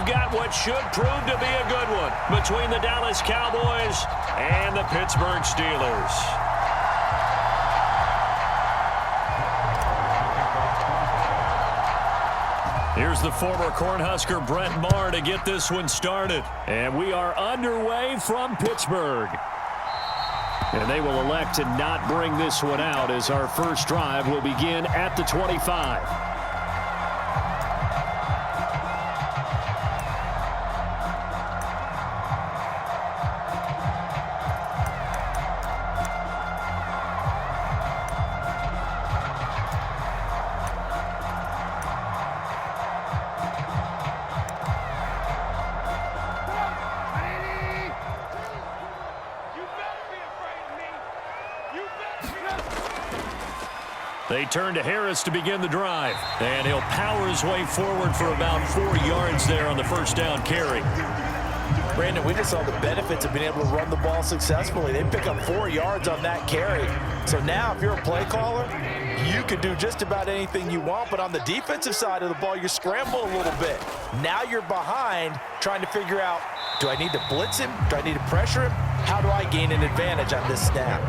got what should prove to be a good one between the Dallas Cowboys and the Pittsburgh Steelers. Here's the former Cornhusker Brett Maher to get this one started. And we are underway from Pittsburgh. And they will elect to not bring this one out as our first drive will begin at the 25. They turn to Harris to begin the drive. And he'll power his way forward for about 4 yards there on the first down carry. Brandon, we just saw the benefits of being able to run the ball successfully. They pick up 4 yards on that carry. So now if you're a play caller, you can do just about anything you want. But on the defensive side of the ball, you scramble a little bit. Now you're behind trying to figure out, do I need to blitz him? Do I need to pressure him? How do I gain an advantage on this snap?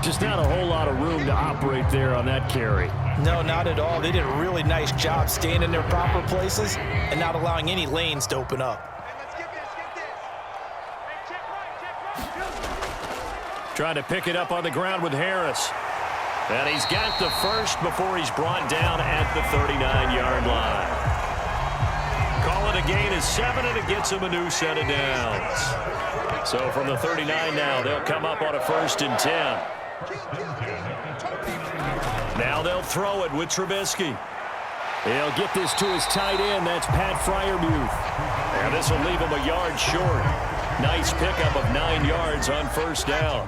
Just not a whole lot of room to operate there on that carry. No, not at all. They did a really nice job staying in their proper places and not allowing any lanes to open up. Trying to pick it up on the ground with Harris. And he's got the first before he's brought down at the 39-yard line. Call it a gain of 7, and it gets him a new set of downs. So from the 39 now, they'll come up on a 1st and 10. Now they'll throw it with Trubisky. He'll get this to his tight end. That's Pat Freiermuth. And this will leave him a yard short. Nice pickup of 9 yards on 1st down.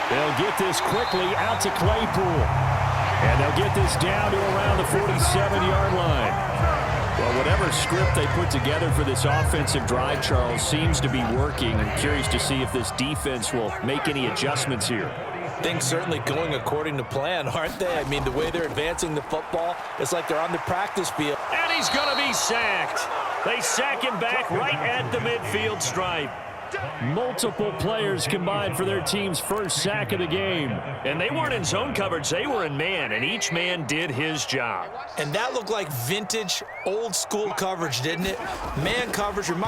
They'll get this quickly out to Claypool. And they'll get this down to around the 47-yard line. Well, whatever script they put together for this offensive drive, Charles, seems to be working. I'm curious to see if this defense will make any adjustments here. Things certainly going according to plan, aren't they? I mean, the way they're advancing the football, it's like they're on the practice field. And he's going to be sacked. They sack him back right at the midfield stripe. Multiple players combined for their team's first sack of the game. And they weren't in zone coverage. They were in man, and each man did his job. And that looked like vintage, old-school coverage, didn't it? Man coverage. And hit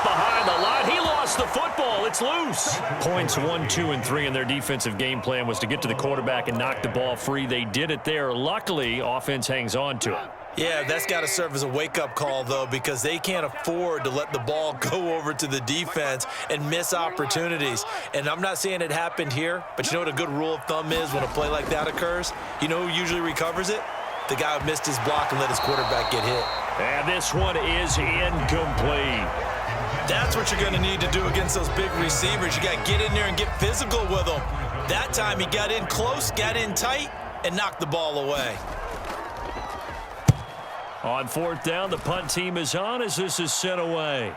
behind the line. He lost the football. It's loose. Points 1, 2, and 3 in their defensive game plan was to get to the quarterback and knock the ball free. They did it there. Luckily, offense hangs on to it. Yeah, that's got to serve as a wake-up call, though, because they can't afford to let the ball go over to the defense and miss opportunities. And I'm not saying it happened here, but you know what a good rule of thumb is when a play like that occurs? You know who usually recovers it? The guy who missed his block and let his quarterback get hit. And this one is incomplete. That's what you're going to need to do against those big receivers. You got to get in there and get physical with them. That time he got in close, got in tight, and knocked the ball away. On 4th down, the punt team is on as this is sent away.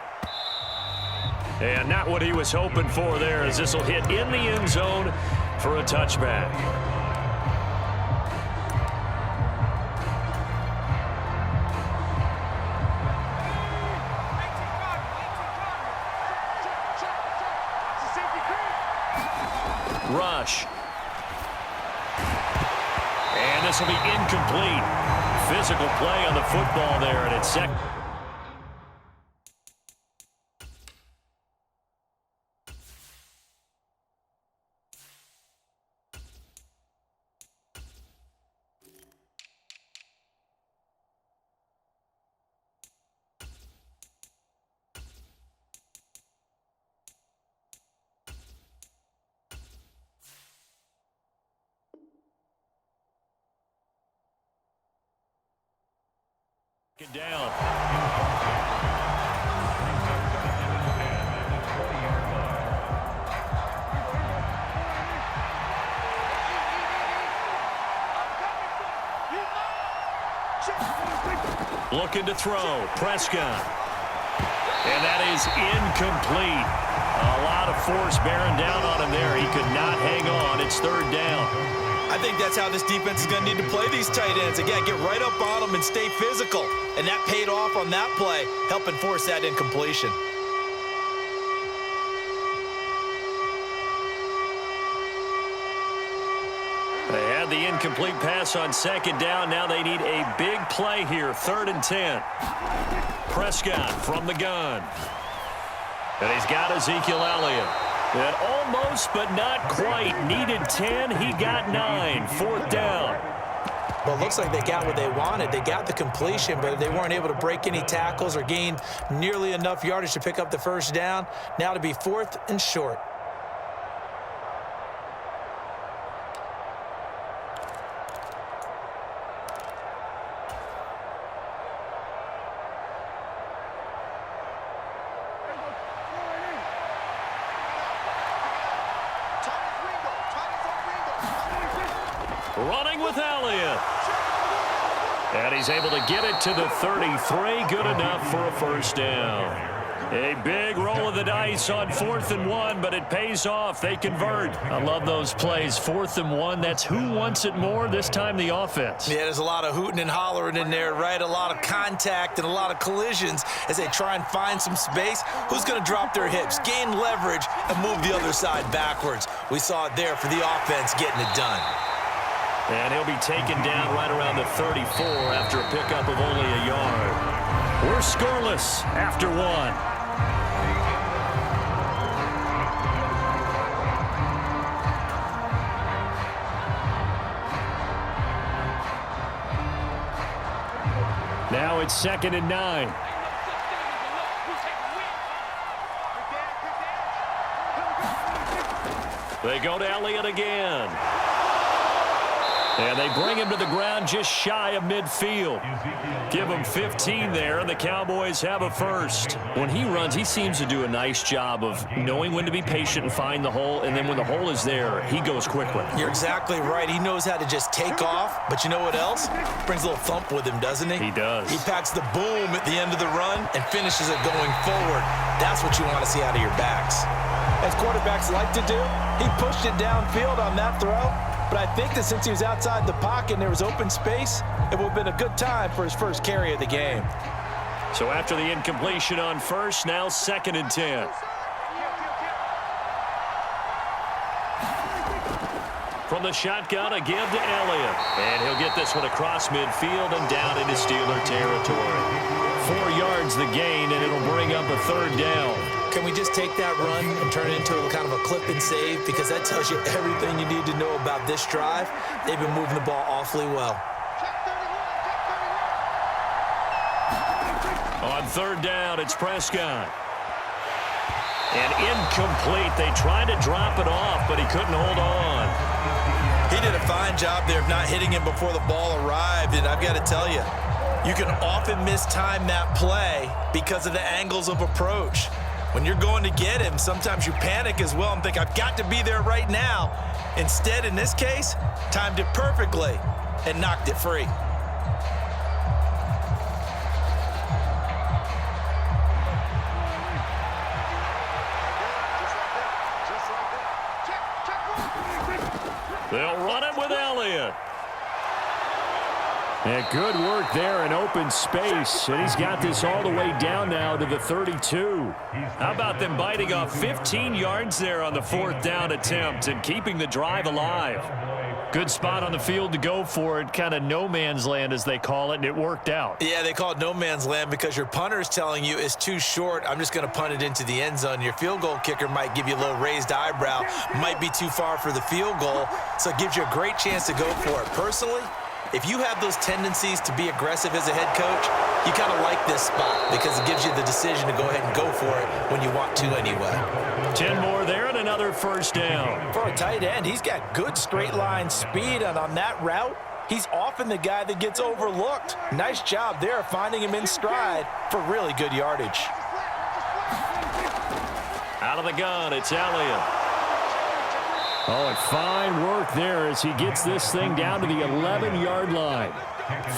And not what he was hoping for there, as this will hit in the end zone for a touchback. Rush. And this will be incomplete. Physical play on the football there, and it's second. Down. Looking to throw. Prescott. And that is incomplete. A lot of force bearing down on him there. He could not hang on. It's third down. I think that's how this defense is going to need to play these tight ends. Again, get right up on them and stay physical. And that paid off on that play, helping force that incompletion. They had the incomplete pass on second down. Now they need a big play here. 3rd and 10. Prescott from the gun. And he's got Ezekiel Elliott. And almost, but not quite. Needed 10. He got 9. 4th down. Well, it looks like they got what they wanted. They got the completion, but they weren't able to break any tackles or gain nearly enough yardage to pick up the first down. Now to be 4th and short. Running with Elliott. And he's able to get it to the 33. Good enough for a first down. A big roll of the dice on 4th and 1, but it pays off. They convert. I love those plays. 4th and 1, that's who wants it more, this time the offense. Yeah, there's a lot of hooting and hollering in there, right? A lot of contact and a lot of collisions as they try and find some space. Who's going to drop their hips, gain leverage, and move the other side backwards? We saw it there for the offense getting it done. And he'll be taken down right around the 34 after a pickup of only a yard. We're scoreless after 1. Now it's 2nd and 9. They go to Elliott again. And they bring him to the ground just shy of midfield. Give him 15 there, and the Cowboys have a first. When he runs, he seems to do a nice job of knowing when to be patient and find the hole, and then when the hole is there, he goes quickly. You're exactly right. He knows how to just take off, but you know what else? Brings a little thump with him, doesn't he? He does. He packs the boom at the end of the run and finishes it going forward. That's what you want to see out of your backs. As quarterbacks like to do, he pushed it downfield on that throw. But I think that since he was outside the pocket and there was open space, it would have been a good time for his first carry of the game. So after the incompletion on first, now 2nd and 10. From the shotgun, a give to Elliott. And he'll get this one across midfield and down into Steeler territory. 4 yards the gain, and it'll bring up a 3rd down. Can we just take that run and turn it into a kind of a clip and save? Because that tells you everything you need to know about this drive. They've been moving the ball awfully well. On 3rd down, it's Prescott. And incomplete. They tried to drop it off, but he couldn't hold on. He did a fine job there of not hitting him before the ball arrived. And I've got to tell you, you can often mistime that play because of the angles of approach. When you're going to get him, sometimes you panic as well and think, I've got to be there right now. Instead, in this case, timed it perfectly and knocked it free. They'll run it with Elliott. And good work there in open space. And he's got this all the way down now to the 32. How about them biting off 15 yards there on the 4th down attempt and keeping the drive alive? Good spot on the field to go for it. Kind of no man's land, as they call it, and it worked out. Yeah, they call it no man's land because your punter is telling you it's too short. I'm just going to punt it into the end zone. Your field goal kicker might give you a little raised eyebrow. Might be too far for the field goal, so it gives you a great chance to go for it. Personally, if you have those tendencies to be aggressive as a head coach, you kind of like this spot because it gives you the decision to go ahead and go for it when you want to anyway. 10 more there and another first down. For a tight end, he's got good straight line speed, and on that route, he's often the guy that gets overlooked. Nice job there finding him in stride for really good yardage. Out of the gun, it's Elliott. Oh, and fine work there as he gets this thing down to the 11-yard line.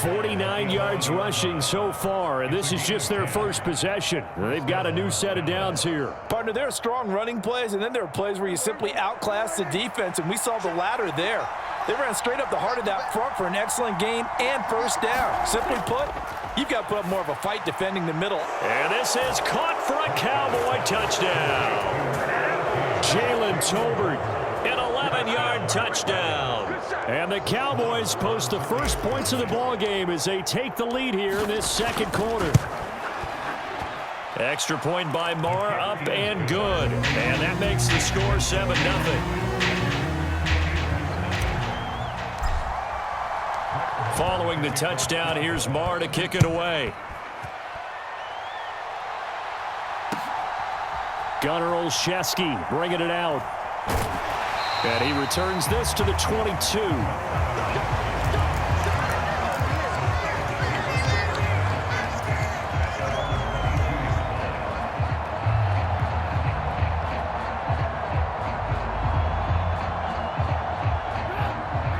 49 yards rushing so far, and this is just their first possession. They've got a new set of downs here. Partner, there are strong running plays, and then there are plays where you simply outclass the defense, and we saw the latter there. They ran straight up the heart of that front for an excellent gain and first down. Simply put, you've got to put up more of a fight defending the middle. And this is caught for a Cowboy touchdown. Jalen Tolbert, an 11-yard touchdown. And the Cowboys post the first points of the ball game as they take the lead here in this second quarter. Extra point by Marr, up and good. And that makes the score 7-0. Following the touchdown, here's Marr to kick it away. Gunnar Olszewski bringing it out. And he returns this to the 22.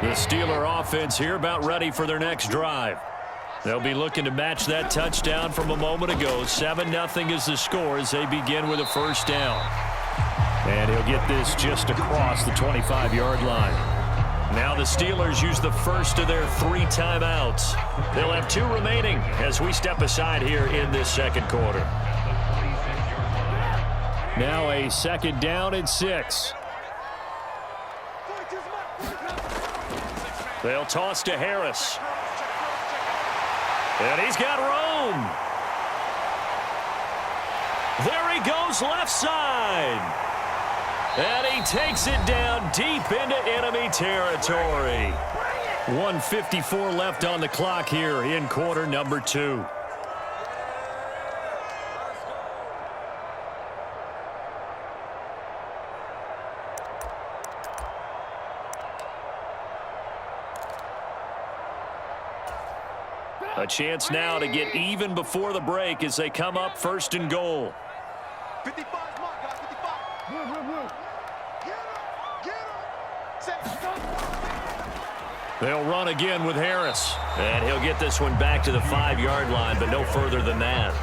The Steeler offense here about ready for their next drive. They'll be looking to match that touchdown from a moment ago. 7-0 is the score as they begin with a first down. And he'll get this just across the 25-yard line. Now the Steelers use the first of their 3 timeouts. They'll have 2 remaining as we step aside here in this second quarter. Now a second down and 6. They'll toss to Harris. And he's got room. There he goes left side. And he takes it down deep into enemy territory. 1:54 left on the clock here in quarter number 2. A chance now to get even before the break as they come up first and goal. 55, come on, guys, 55. Move. Get him. They'll run again with Harris. And he'll get this one back to the 5-yard line, but no further than that.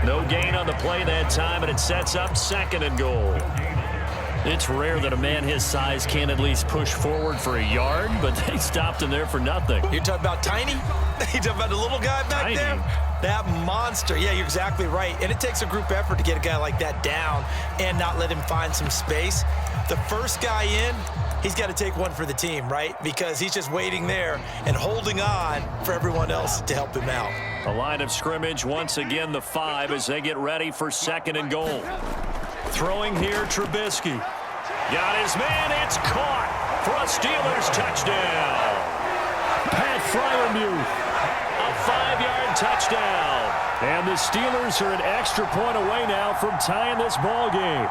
No gain on the play that time, and it sets up second and goal. It's rare that a man his size can't at least push forward for a yard, but they stopped him there for nothing. You're talking about tiny? You're talking about the little guy back there? That monster. Yeah, you're exactly right. And it takes a group effort to get a guy like that down and not let him find some space. The first guy in, he's got to take one for the team, right? Because he's just waiting there and holding on for everyone else to help him out. A line of scrimmage, once again the 5 as they get ready for second and goal. Throwing here, Trubisky. Got his man, it's caught for a Steelers touchdown. Pat Freiermuth, a 5-yard touchdown. And the Steelers are an extra point away now from tying this ball game.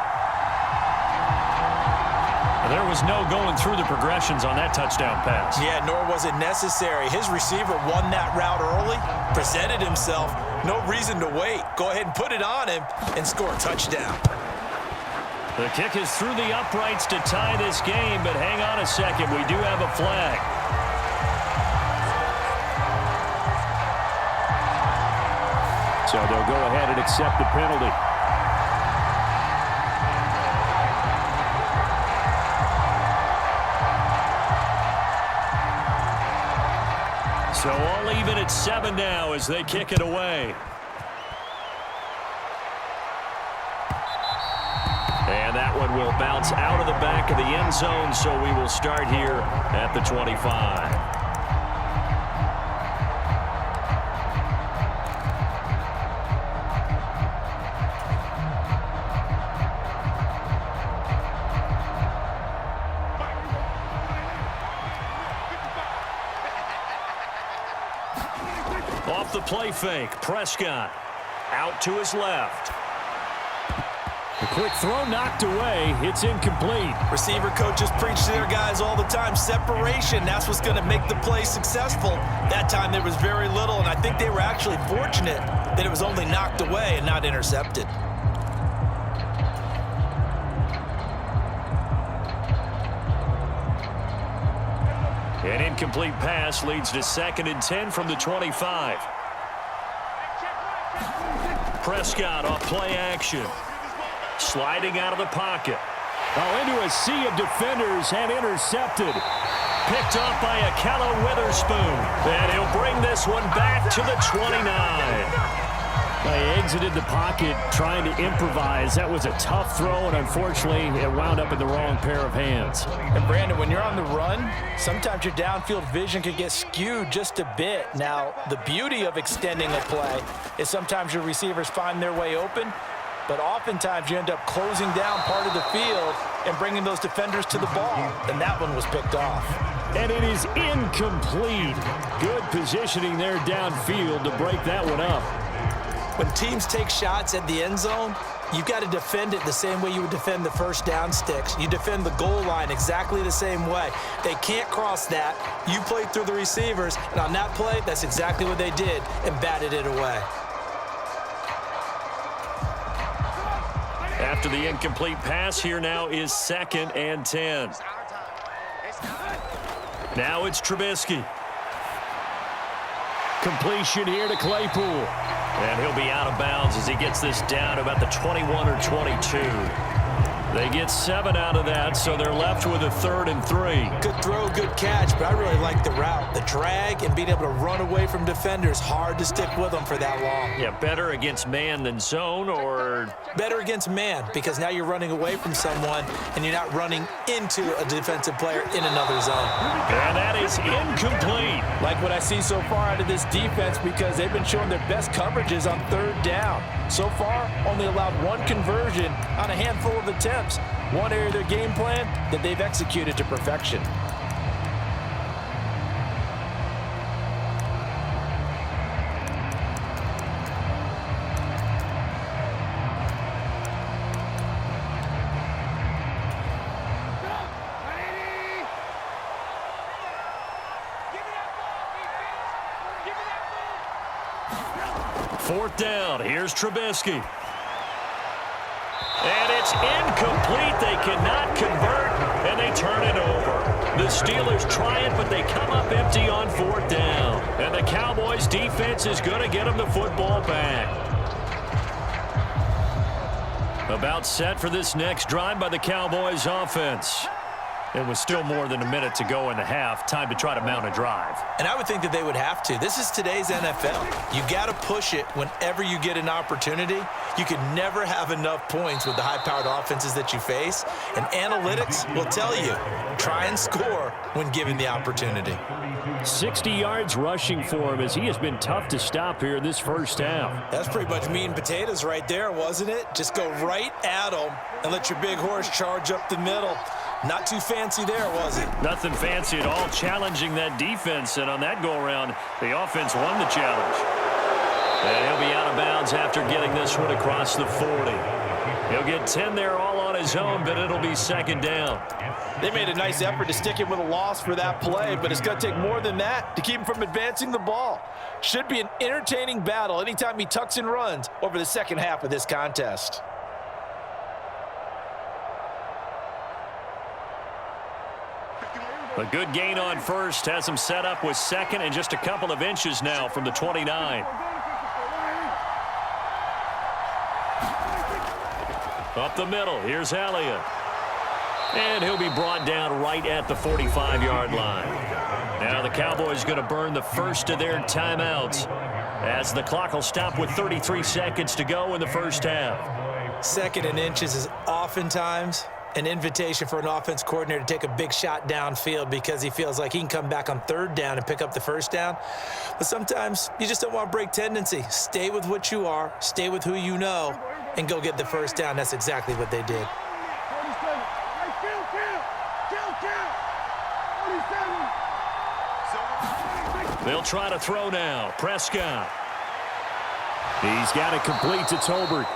There was no going through the progressions on that touchdown pass. Yeah, nor was it necessary. His receiver won that route early, presented himself, no reason to wait. Go ahead and put it on him and score a touchdown. The kick is through the uprights to tie this game, but hang on a second. We do have a flag. So they'll go ahead and accept the penalty. So all even at 7 now as they kick it away. And that one will bounce out of the back of the end zone, so we will start here at the 25. Off the play fake, Prescott out to his left. The quick throw knocked away. It's incomplete. Receiver coaches preach to their guys all the time. Separation, that's what's going to make the play successful. That time there was very little, and I think they were actually fortunate that it was only knocked away and not intercepted. An incomplete pass leads to 2nd and 10 from the 25. Prescott off play action. Sliding out of the pocket. Oh, into a sea of defenders and intercepted. Picked off by Akello Witherspoon. And he'll bring this one back to the 29. They exited the pocket trying to improvise. That was a tough throw, and unfortunately, it wound up in the wrong pair of hands. And Brandon, when you're on the run, sometimes your downfield vision can get skewed just a bit. Now, the beauty of extending a play is sometimes your receivers find their way open, but oftentimes you end up closing down part of the field and bringing those defenders to the ball. And that one was picked off. And it is incomplete. Good positioning there downfield to break that one up. When teams take shots at the end zone, you've got to defend it the same way you would defend the first down sticks. You defend the goal line exactly the same way. They can't cross that. You play through the receivers, and on that play, that's exactly what they did and batted it away. After the incomplete pass, here now is 2nd and 10. Now it's Trubisky. Completion here to Claypool. And he'll be out of bounds as he gets this down about the 21 or 22. They get 7 out of that, so they're left with a 3rd and 3. Good throw, good catch, but I really like the route. The drag and being able to run away from defenders, hard to stick with them for that long. Yeah, better against man than zone, or? Better against man, because now you're running away from someone and you're not running into a defensive player in another zone. And that is incomplete. Like what I see so far out of this defense, because they've been showing their best coverages on 3rd down. So far, only allowed 1 conversion on a handful of attempts. One area of their game plan that they've executed to perfection. Fourth down. Here's Trubisky. And it's incomplete. They cannot convert, and they turn it over. The Steelers try it, but they come up empty on 4th down. And the Cowboys' defense is going to get them the football back. About set for this next drive by the Cowboys' offense. It was still more than a minute to go in the half. Time to try to mount a drive. And I would think that they would have to. This is today's NFL. You got to push it whenever you get an opportunity. You can never have enough points with the high-powered offenses that you face. And analytics will tell you, try and score when given the opportunity. 60 yards rushing for him as he has been tough to stop here this first half. That's pretty much meat and potatoes right there, wasn't it? Just go right at them and let your big horse charge up the middle. Not too fancy there, was it? Nothing fancy at all, challenging that defense. And on that go-around, the offense won the challenge. And he'll be out of bounds after getting this one across the 40. He'll get 10 there all on his own, but it'll be 2nd down. They made a nice effort to stick him with a loss for that play, but it's going to take more than that to keep him from advancing the ball. Should be an entertaining battle anytime he tucks and runs over the second half of this contest. A good gain on first has him set up with 2nd and just a couple of inches now from the 29. Up the middle, here's Elliott. And he'll be brought down right at the 45-yard line. Now the Cowboys going to burn the first of their timeouts as the clock will stop with 33 seconds to go in the first half. 2nd and inches is oftentimes an invitation for an offense coordinator to take a big shot downfield because he feels like he can come back on 3rd down and pick up the 1st down. But sometimes you just don't want to break tendency. Stay with what you are, stay with who you know, and go get the 1st down. That's exactly what they did. They'll try to throw now. Prescott. He's got it complete to Tolbert.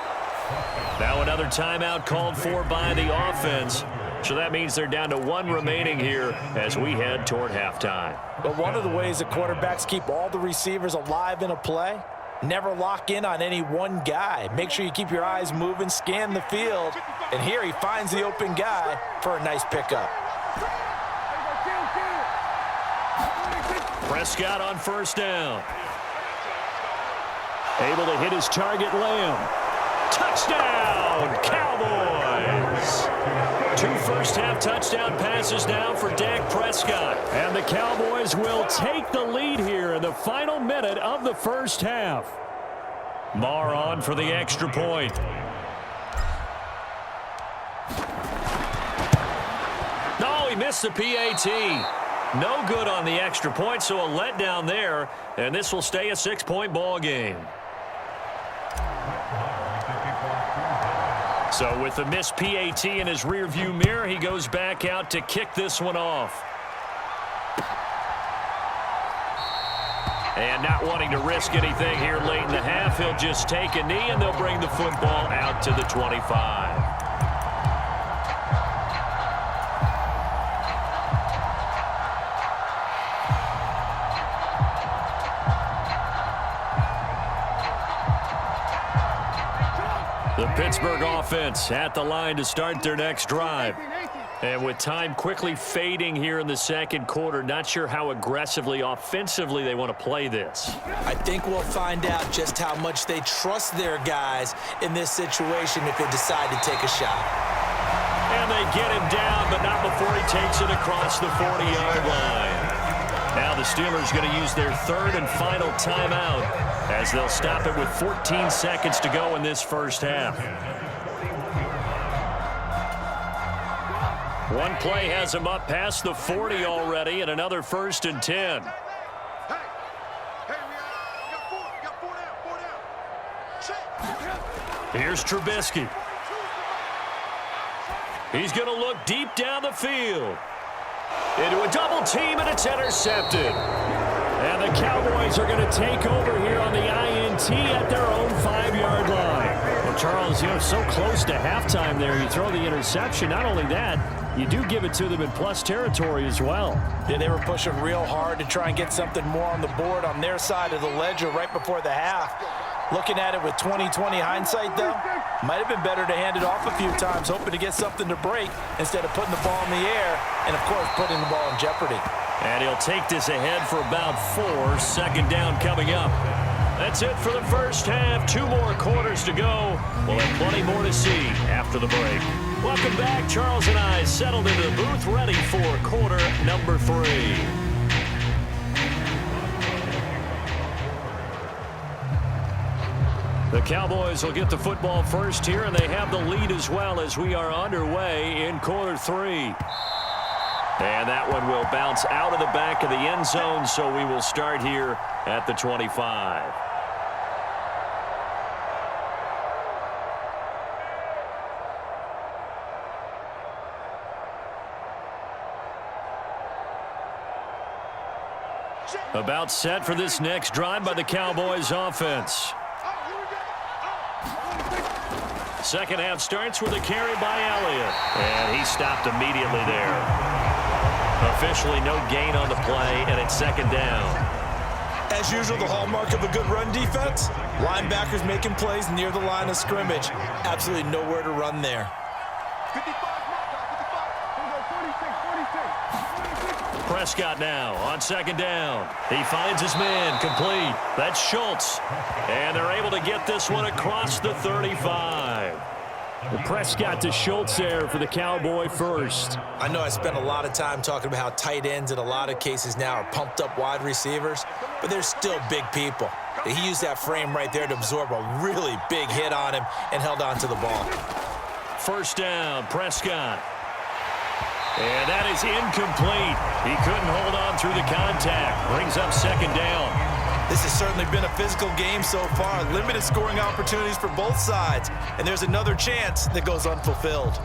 Now another timeout called for by the offense. So that means they're down to 1 remaining here as we head toward halftime. But one of the ways that quarterbacks keep all the receivers alive in a play, never lock in on any one guy. Make sure you keep your eyes moving, scan the field, and here he finds the open guy for a nice pickup. Prescott on first down. Able to hit his target, Lamb. Touchdown, Cowboys! 2 first-half touchdown passes now for Dak Prescott. And the Cowboys will take the lead here in the final minute of the first half. Marr on for the extra point. No, he missed the PAT. No good on the extra point, so a letdown there, and this will stay a 6-point ball game. So with the missed PAT in his rearview mirror, he goes back out to kick this one off. And not wanting to risk anything here late in the half, he'll just take a knee, and they'll bring the football out to the 25. The Pittsburgh offense at the line to start their next drive. And with time quickly fading here in the second quarter, not sure how aggressively, offensively they want to play this. I think we'll find out just how much they trust their guys in this situation if they decide to take a shot. And they get him down, but not before he takes it across the 40-yard line. Now the Steelers going to use their third and final timeout as they'll stop it with 14 seconds to go in this first half. One play has him up past the 40 already, and another 1st and 10. Here's Trubisky. He's going to look deep down the field. Into a double team, and it's intercepted. And the Cowboys are going to take over here on the INT at their own 5-yard line. Well, Charles, so close to halftime there. You throw the interception. Not only that, you do give it to them in plus territory as well. Yeah, they were pushing real hard to try and get something more on the board on their side of the ledger right before the half. Looking at it with 20/20 hindsight, though, might have been better to hand it off a few times, hoping to get something to break instead of putting the ball in the air and, of course, putting the ball in jeopardy. And he'll take this ahead for about 4. 2nd down coming up. That's it for the first half. 2 more quarters to go. We'll have plenty more to see after the break. Welcome back. Charles and I settled into the booth, ready for quarter number 3. The Cowboys will get the football first here, and they have the lead as well as we are underway in quarter 3. And that one will bounce out of the back of the end zone, so we will start here at the 25. About set for this next drive by the Cowboys offense. Second half starts with a carry by Elliott. And he stopped immediately there. Officially no gain on the play, and it's 2nd down. As usual, the hallmark of a good run defense, linebackers making plays near the line of scrimmage. Absolutely nowhere to run there. 55, 46. Prescott now on 2nd down. He finds his man complete. That's Schultz. And they're able to get this one across the 35. Well, Prescott to Schultz there for the Cowboy first. I know I spent a lot of time talking about how tight ends in a lot of cases now are pumped up wide receivers, but they're still big people. He used that frame right there to absorb a really big hit on him and held on to the ball. 1st down, Prescott. And that is incomplete. He couldn't hold on through the contact. Brings up 2nd down. This has certainly been a physical game so far. Limited scoring opportunities for both sides. And there's another chance that goes unfulfilled.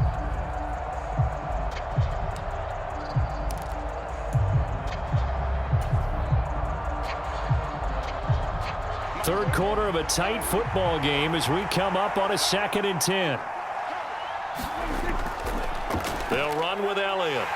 Third quarter of a tight football game as we come up on a 2nd and 10. They'll run with Elliott.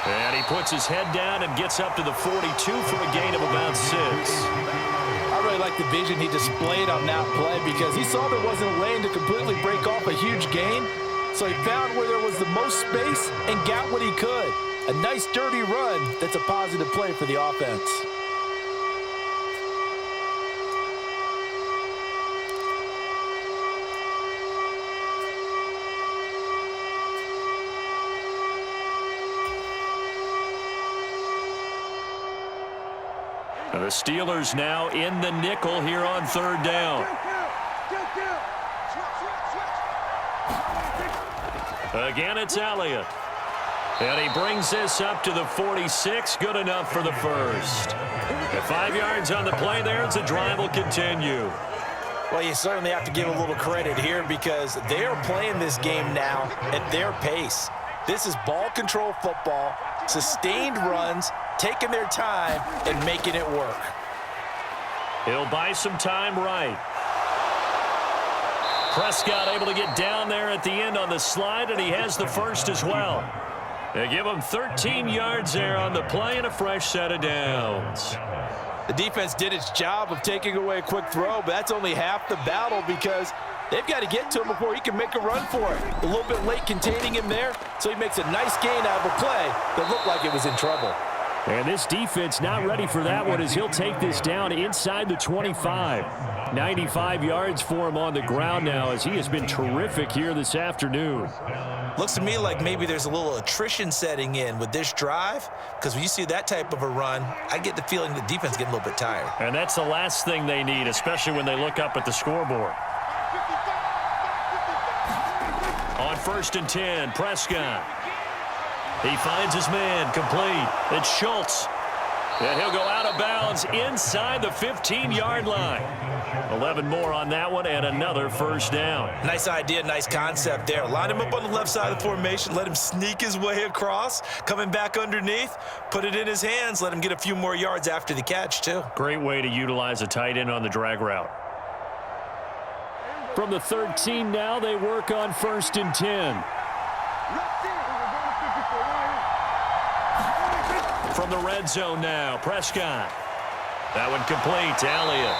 And he puts his head down and gets up to the 42 for a gain of about 6. I really like the vision he displayed on that play because he saw there wasn't a lane to completely break off a huge gain. So he found where there was the most space and got what he could. A nice, dirty run that's a positive play for the offense. And the Steelers now in the nickel here on third down. Again, it's Elliott. And he brings this up to the 46. Good enough for the first. At 5 yards on the play there as the drive will continue. Well, you certainly have to give a little credit here because they are playing this game now at their pace. This is ball control football, sustained runs, taking their time and making it work. He'll buy some time right. Prescott able to get down there at the end on the slide, and he has the first as well. They give him 13 yards there on the play and a fresh set of downs. The defense did its job of taking away a quick throw, but that's only half the battle because they've got to get to him before he can make a run for it. A little bit late containing him there, so he makes a nice gain out of a play that looked like it was in trouble. And this defense not ready for that one as he'll take this down inside the 25. 95 yards for him on the ground now as he has been terrific here this afternoon. Looks to me like maybe there's a little attrition setting in with this drive, because when you see that type of a run, I get the feeling the defense getting a little bit tired. And that's the last thing they need, especially when they look up at the scoreboard. On 1st and 10, Prescott. He finds his man, complete. It's Schultz. And he'll go out of bounds inside the 15-yard line. 11 more on that one and another first down. Nice idea, nice concept there. Line him up on the left side of the formation, let him sneak his way across, coming back underneath, put it in his hands, let him get a few more yards after the catch, too. Great way to utilize a tight end on the drag route. From the 13 now, they work on 1st and 10. From the red zone now, Prescott. That one complete to Elliott.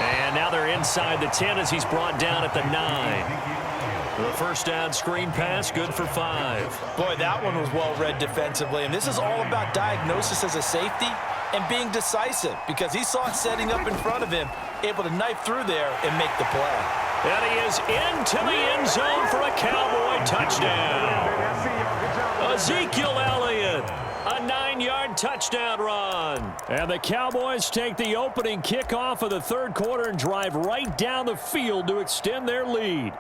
And now they're inside the 10 as he's brought down at the 9. The first down screen pass, good for 5. Boy, that one was well read defensively, and this is all about diagnosis as a safety and being decisive because he saw it setting up in front of him, able to knife through there and make the play. And he is into the end zone for a Cowboy touchdown. Ezekiel Elliott. A 9-yard touchdown run. And the Cowboys take the opening kickoff of the third quarter and drive right down the field to extend their lead.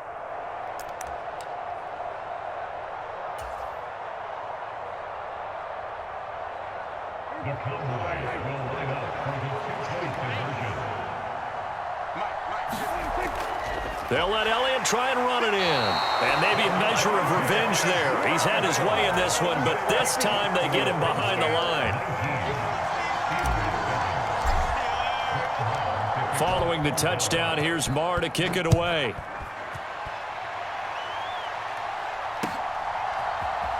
They'll let Elliott try and run it in. And maybe a measure of revenge there. He's had his way in this one, but this time they get him behind the line. Following the touchdown, here's Marr to kick it away.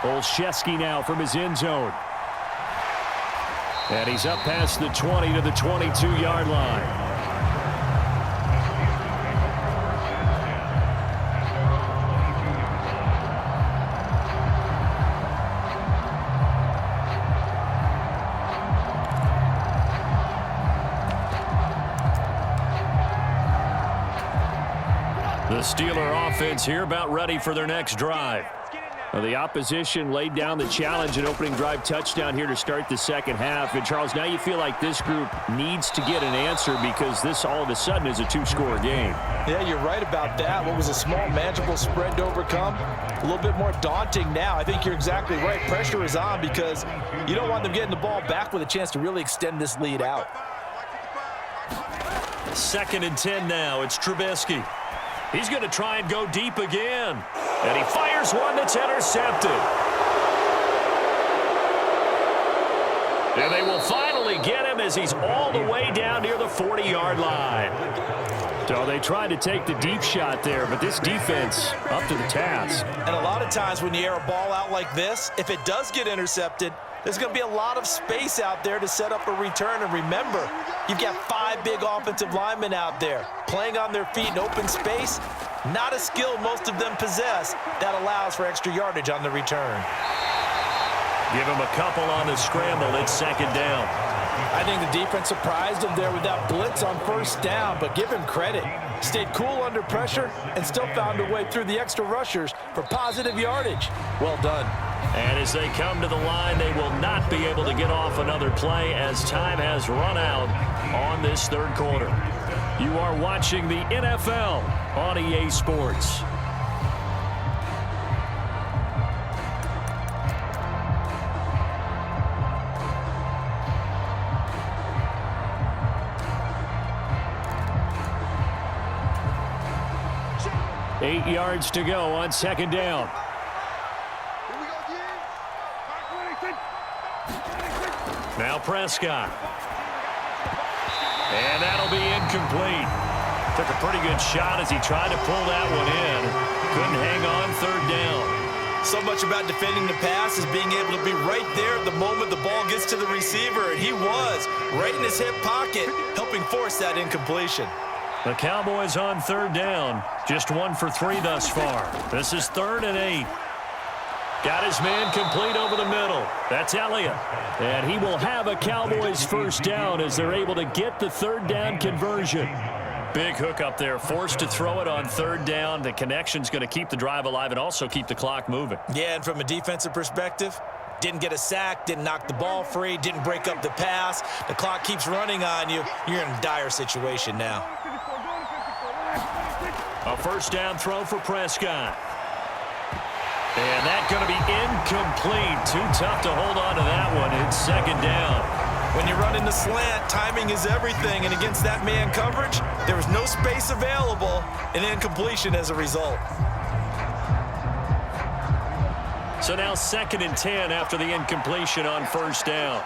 Olszewski now from his end zone. And he's up past the 20 to the 22-yard line. The Steeler offense here about ready for their next drive. Well, the opposition laid down the challenge and opening drive touchdown here to start the second half. And, Charles, now you feel like this group needs to get an answer because this all of a sudden is a two-score game. Yeah, you're right about that. What was a small, manageable spread to overcome, a little bit more daunting now. I think you're exactly right. Pressure is on because you don't want them getting the ball back with a chance to really extend this lead out. 2nd and 10 now. It's Trubisky. He's going to try and go deep again. And he fires one that's intercepted. And they will finally get him as he's all the way down near the 40-yard line. So they tried to take the deep shot there, but this defense up to the task. And a lot of times when you air a ball out like this, if it does get intercepted, there's going to be a lot of space out there to set up a return. And remember, you've got 5 big offensive linemen out there playing on their feet in open space. Not a skill most of them possess that allows for extra yardage on the return. Give him a couple on the scramble. It's 2nd down. I think the defense surprised him there with that blitz on 1st down, but give him credit. Stayed cool under pressure and still found a way through the extra rushers for positive yardage. Well done. And as they come to the line, they will not be able to get off another play as time has run out on this third quarter. You are watching the NFL on EA Sports. Eight yards to go on second down. Now Prescott. And that'll be incomplete. Took a pretty good shot as he tried to pull that one in. Couldn't hang on third down. So much about defending the pass is being able to be right there at the moment the ball gets to the receiver. And he was right in his hip pocket, helping force that incompletion. The Cowboys on third down. Just 1 for 3 thus far. This is 3rd and 8. Got his man complete over the middle. That's Elliott. And he will have a Cowboys first down as they're able to get the third down conversion. Big hook up there. Forced to throw it on third down. The connection's going to keep the drive alive and also keep the clock moving. Yeah, and from a defensive perspective, didn't get a sack, didn't knock the ball free, didn't break up the pass. The clock keeps running on you. You're in a dire situation now. A first down throw for Prescott. And that's going to be incomplete. Too tough to hold on to that one. It's second down. When you're running the slant, timing is everything. And against that man coverage, there was no space available, and incompletion as a result. So now 2nd and 10 after the incompletion on first down.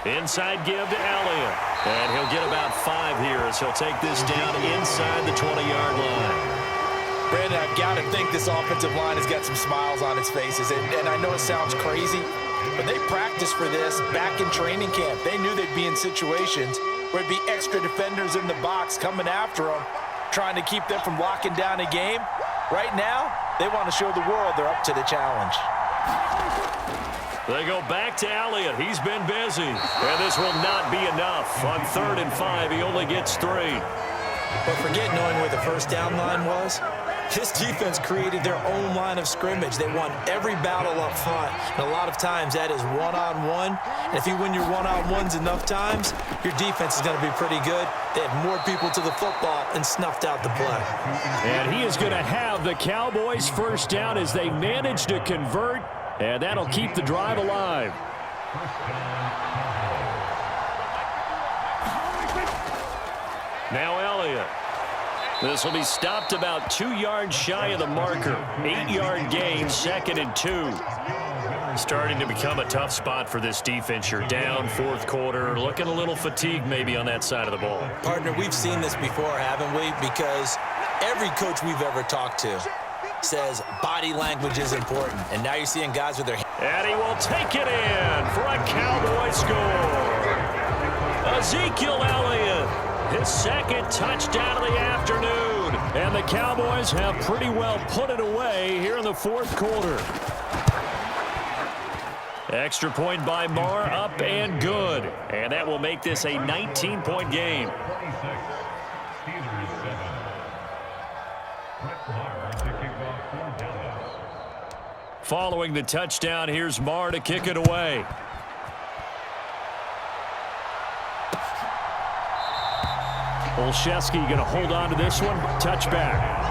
Inside give to Elliott. And he'll get about 5 here as he'll take this down inside the 20-yard line. Brandon, I've got to think this offensive line has got some smiles on its faces. And I know it sounds crazy, but they practiced for this back in training camp. They knew they'd be in situations where it'd be extra defenders in the box coming after them, trying to keep them from locking down a game. Right now, they want to show the world they're up to the challenge. They go back to Elliott. He's been busy. And this will not be enough. On 3rd and 5, he only gets 3. But forget knowing where the first down line was. This defense created their own line of scrimmage. They won every battle up front. And a lot of times that is one-on-one. And if you win your one-on-ones enough times, your defense is going to be pretty good. They had more people to the football and snuffed out the play. And he is going to have the Cowboys first down as they manage to convert. And that'll keep the drive alive. Now Elliott. This will be stopped about 2 yards shy of the marker. 8-yard gain, 2nd and 2. Starting to become a tough spot for this defense. You're down 4th quarter. Looking a little fatigued maybe on that side of the ball. Partner, we've seen this before, haven't we? Because every coach we've ever talked to says body language is important. And now you're seeing guys with their hands. And he will take it in for a Cowboy score. Ezekiel Elliott, his 2nd touchdown of the afternoon. And the Cowboys have pretty well put it away here in the 4th quarter. Extra point by Marr, up and good. And that will make this a 19-point game. Following the touchdown, here's Marr to kick it away. Olszewski going to hold on to this one. Touchback.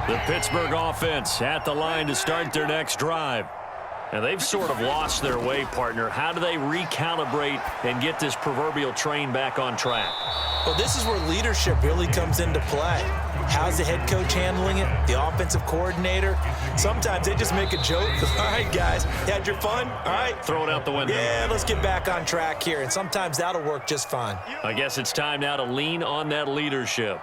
The Pittsburgh offense at the line to start their next drive. And they've sort of lost their way, partner. How do they recalibrate and get this proverbial train back on track? Well, this is where leadership really comes into play. How's the head coach handling it? The offensive coordinator? Sometimes they just make a joke. All right, guys, you had your fun? All right. Throw it out the window. Yeah, let's get back on track here. And sometimes that'll work just fine. I guess it's time now to lean on that leadership.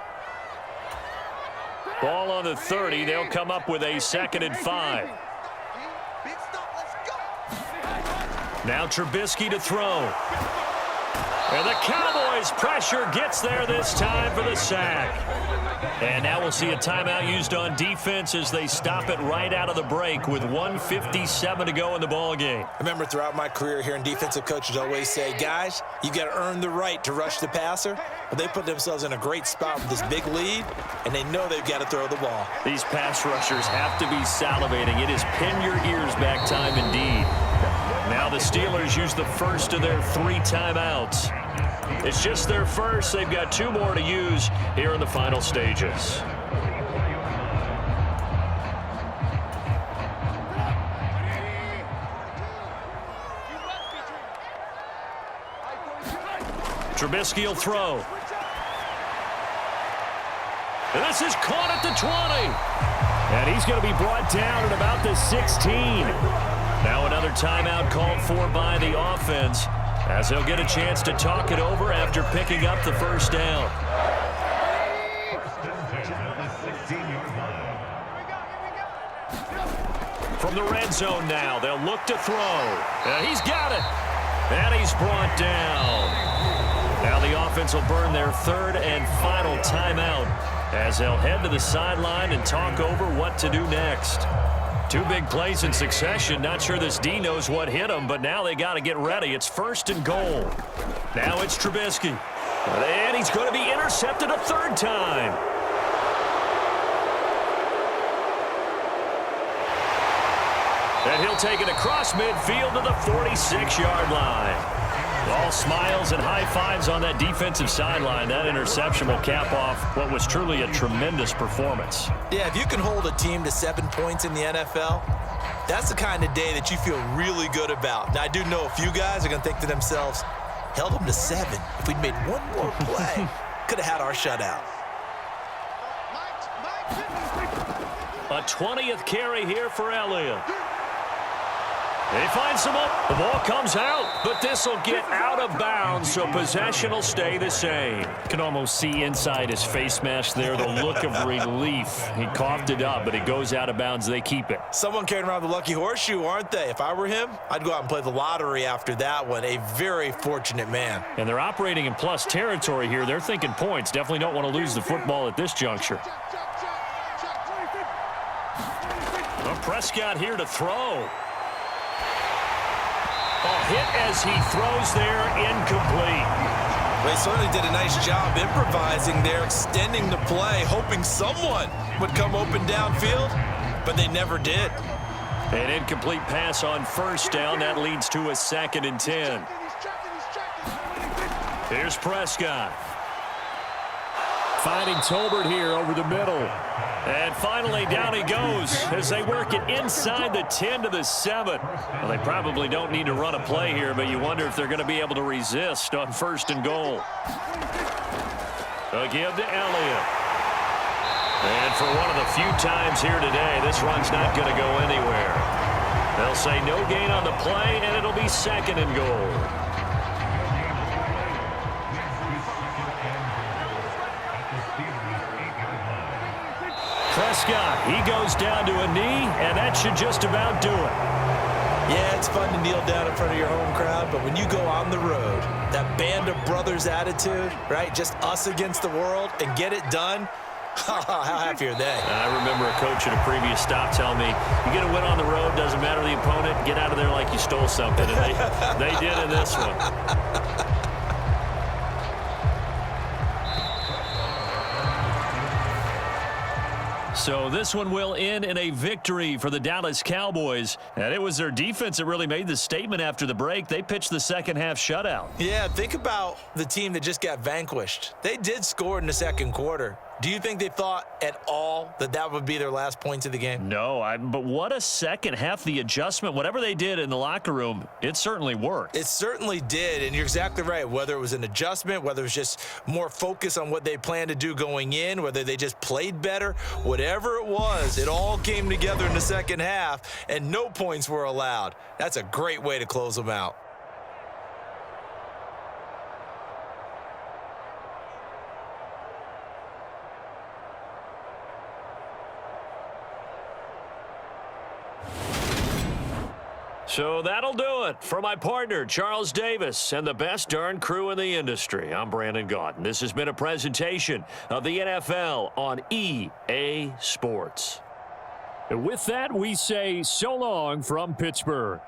Ball on the 30. They'll come up with a 2nd and 5. Now Trubisky to throw. And the Cowboys' pressure gets there this time for the sack. And now we'll see a timeout used on defense as they stop it right out of the break with 1:57 to go in the ballgame. I remember throughout my career hearing defensive coaches always say, guys, you got to earn the right to rush the passer. But they put themselves in a great spot with this big lead, and they know they've got to throw the ball. These pass rushers have to be salivating. It is pin your ears back time indeed. Now the Steelers use the first of their 3 timeouts. It's just their first. They've got 2 more to use here in the final stages. Trubisky will throw. And this is caught at the 20. And he's going to be brought down at about the 16. Now another timeout called for by the offense, as he'll get a chance to talk it over after picking up the first down. From the red zone now, they'll look to throw. And he's got it. And he's brought down. Now the offense will burn their 3rd and final timeout as they'll head to the sideline and talk over what to do next. 2 big plays in succession. Not sure this D knows what hit him, but now they got to get ready. It's 1st and goal. Now it's Trubisky. And he's going to be intercepted a 3rd time. And he'll take it across midfield to the 46-yard line. All smiles and high fives on that defensive sideline. That interception will cap off what was truly a tremendous performance. Yeah, if you can hold a team to 7 points in the NFL, that's the kind of day that you feel really good about. Now, I do know a few guys are going to think to themselves, held them to 7. If we'd made one more play, could have had our shutout. A 20th carry here for Elliott. He finds him up. The ball comes out, but this will get out of bounds, so possession will stay the same. Can almost see inside his face mask there the look of relief. He coughed it up, but it goes out of bounds. They keep it. Someone carrying around the lucky horseshoe, aren't they? If I were him, I'd go out and play the lottery after that one. A very fortunate man. And they're operating in plus territory here. They're thinking points. Definitely don't want to lose the football at this juncture. Well, Prescott here to throw. A hit as he throws there, incomplete. They certainly did a nice job improvising there, extending the play, hoping someone would come open downfield, but they never did. An incomplete pass on 1st down. That leads to a 2nd and 10. Here's Prescott. Finding Tolbert here over the middle. And finally, down he goes as they work it inside the 10 to the 7. Well, they probably don't need to run a play here, but you wonder if they're going to be able to resist on 1st and goal. A give to Elliott. And for one of the few times here today, this run's not going to go anywhere. They'll say no gain on the play, and it'll be 2nd and goal. Prescott, he goes down to a knee, and that should just about do it. Yeah, it's fun to kneel down in front of your home crowd, but when you go on the road, that band of brothers attitude, right, just us against the world, and get it done, how happy are they? I remember a coach at a previous stop telling me, you get a win on the road, doesn't matter the opponent, get out of there like you stole something, and they did in this one. So this one will end in a victory for the Dallas Cowboys. And it was their defense that really made the statement after the break. They pitched the 2nd half shutout. Yeah, think about the team that just got vanquished. They did score in the 2nd quarter. Do you think they thought at all that that would be their last points of the game? No, but what a 2nd half. The adjustment, whatever they did in the locker room, it certainly worked. It certainly did, and you're exactly right. Whether it was an adjustment, whether it was just more focus on what they planned to do going in, whether they just played better, whatever it was, it all came together in the 2nd half, and no points were allowed. That's a great way to close them out. So that'll do it for my partner, Charles Davis, and the best darn crew in the industry. I'm Brandon Gaudin. This has been a presentation of the NFL on EA Sports. And with that, we say so long from Pittsburgh.